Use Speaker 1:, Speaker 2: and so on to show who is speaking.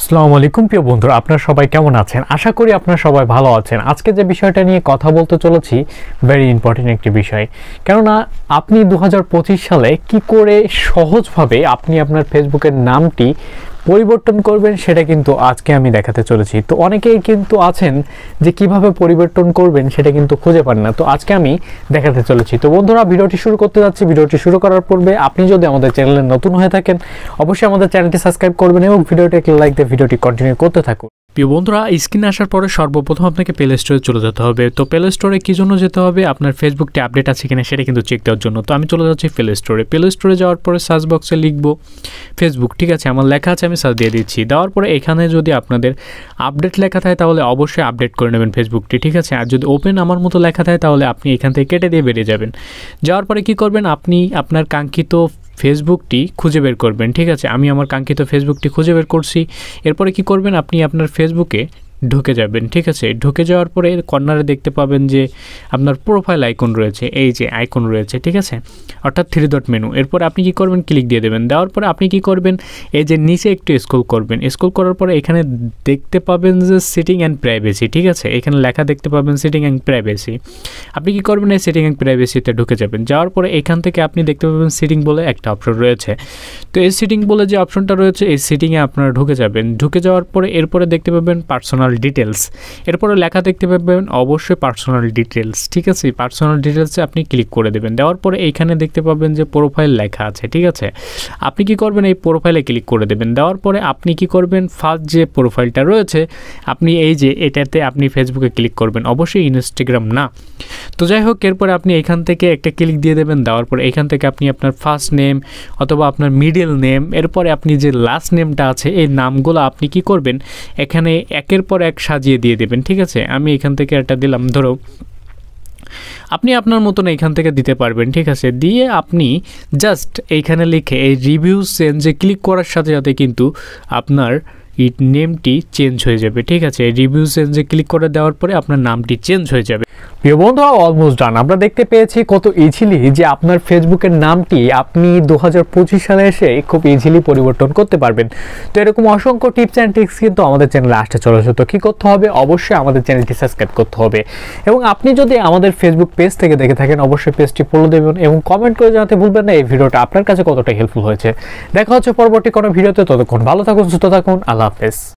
Speaker 1: আসসালামু আলাইকুম প্রিয় বন্ধুরা, আপনারা সবাই কেমন আছেন? আশা করি আপনারা সবাই ভালো আছেন। আজকে যে বিষয়টা নিয়ে কথা বলতে চলেছি ভেরি ইম্পর্টেন্ট একটি বিষয়, কেননা আপনি 2025 সালে কি করে সহজভাবে আপনি আপনার ফেসবুকের নামটি পরিবর্তন করবেন সেটা কিন্তু আজকে আমি দেখাতে চলেছি। তো অনেকেই কিন্তু আছেন যে কিভাবে পরিবর্তন করবেন সেটা কিন্তু খুঁজে পান না, তো আজকে আমি দেখাতে চলেছি। তো বন্ধুরা, ভিডিওটি শুরু করতে যাচ্ছি। ভিডিওটি শুরু করার পূর্বে আপনি যদি আমাদের চ্যানেলে নতুন হয়ে থাকেন অবশ্যই আমাদের চ্যানেলটি সাবস্ক্রাইব করবেন এবং ভিডিওটি একটি লাইক দিয়ে ভিডিওটি কন্টিনিউ করতে থাকুন। প্রিয় বন্ধুরা, স্ক্রিনে আসার পরে সর্বপ্রথম আপনাকে প্লে স্টোরে চলে যেতে হবে। তো প্লে স্টোরে কী জন্য যেতে হবে? আপনার ফেসবুকটি আপডেট আছে কিনা সেটা কিন্তু চেক দেওয়ার জন্য। তো আমি চলে যাচ্ছি প্লে স্টোরে। প্লে স্টোরে যাওয়ার পরে সার্চ বক্সে লিখব ফেসবুক, ঠিক আছে? আমার লেখা আছে, আমি সার্চ দিয়ে দিচ্ছি। দেওয়ার পরে এখানে যদি আপনাদের আপডেট লেখা থাকে তাহলে অবশ্যই আপডেট করে নেবেন ফেসবুকটি, ঠিক আছে? আর যদি ওপেন আমার মতো লেখা থাকে তাহলে আপনি এখান থেকে কেটে দিয়ে বেরিয়ে যাবেন। যাওয়ার পরে কী করবেন? আপনি আপনার কাঙ্ক্ষিত ফেসবুকটি খুঁজে বের করবেন, ঠিক আছে? আমি আমার কাঙ্ক্ষিত ফেসবুকটি খুঁজে বের করছি। এরপরে কি করবেন? আপনি আপনার ফেসবুকে ঢুকে যাবেন, ঠিক আছে? ঢুকে যাওয়ার পরে কর্নারে দেখতে পাবেন যে আপনার প্রোফাইল আইকন রয়েছে, এই যে আইকন রয়েছে, ঠিক আছে? অর্থাৎ 3 ডট মেনু। এরপর আপনি কি করবেন? ক্লিক দিয়ে দেবেন। দেওয়ার পরে আপনি কি করবেন? এই যে নিচে একটু স্ক্রল করবেন। স্ক্রল করার পরে এখানে দেখতে পাবেন যে সেটিং অ্যান্ড প্রাইভেসি, ঠিক আছে? এখানে লেখা দেখতে পাবেন সেটিং অ্যান্ড প্রাইভেসি। আপনি কি করবেন? এই সেটিং অ্যান্ড প্রাইভেসিতে ঢুকে যাবেন। যাওয়ার পরে এখান থেকে আপনি দেখতে পাবেন সেটিং বলে একটা অপশন রয়েছে। তো এই সেটিং বলে যে অপশনটা রয়েছে, এই সেটিংয়ে আপনারা ঢুকে যাবেন। ঢুকে যাওয়ার পরে এরপরে দেখতে পাবেন পার্সোনাল ডিটেলস। এরপরে লেখা দেখতে পাবেন অবশ্যই পার্সোনাল ডিটেলস, ঠিক আছে? পার্সোনাল ডিটেলসে আপনি ক্লিক করে দেবেন। দেওয়ার পরে এইখানে দেখতে পাবেন যে প্রোফাইল লেখা আছে, ঠিক আছে? আপনি কি করবেন? এই প্রোফাইলে ক্লিক করে দেবেন। দেওয়ার পরে আপনি কি করবেন? ফার্স্ট যে প্রোফাইলটা রয়েছে আপনি এই যে এটাতে আপনি ফেসবুকে ক্লিক করবেন, অবশ্যই ইনস্টাগ্রাম না। তো যাই হোক, এরপরে আপনি এখান থেকে একটা ক্লিক দিয়ে দেবেন। দেওয়ার পরে এখান থেকে আপনি আপনার ফার্স্ট নেম অথবা আপনার মিডল নেম, এরপরে আপনি যে লাস্ট নেমটা আছে এই নামগুলো আপনি কি করবেন? এখানে একের পর এক সাজিয়ে দিয়ে দেবেন, ঠিক আছে? আমি এখান থেকে একটা দিলাম, ধরো আপনি আপনার মতন এইখান থেকে দিতে পারবেন, ঠিক আছে? দিয়ে আপনি জাস্ট এইখানে লিখে এই রিভিউ চেঞ্জে ক্লিক করার সাথে সাথে কিন্তু আপনার নেমটি চেঞ্জ হয়ে যাবে, ঠিক আছে? রিভিউ চেঞ্জে ক্লিক করে দেওয়ার পরে আপনার নামটি চেঞ্জ হয়ে যাবে। প্রিয় বন্ধুরা, অলমোস্ট ডান। আমরা দেখতে পেয়েছি কত ইজিলি যে আপনার ফেসবুকের নামটি আপনি 2025 সালে এসে খুব ইজিলি পরিবর্তন করতে পারবেন। তো এরকম অসংখ্য টিপস অ্যান্ড ট্রিক্স কিন্তু আমাদের চ্যানেলে আসতে চলেছে। তো কী করতে হবে? অবশ্যই আমাদের চ্যানেলটি সাবস্ক্রাইব করতে হবে এবং আপনি যদি আমাদের ফেসবুক পেজ থেকে দেখে থাকেন অবশ্যই পেজটি ফলো দেবেন এবং কমেন্ট করে জানাতে ভুলবেন না এই ভিডিওটা আপনার কাছে কতটা হেল্পফুল হয়েছে। দেখা হচ্ছে পরবর্তী কোনো ভিডিওতে। ততক্ষণ ভালো থাকুন, সুস্থ থাকুন। আল্লাহ হাফেজ।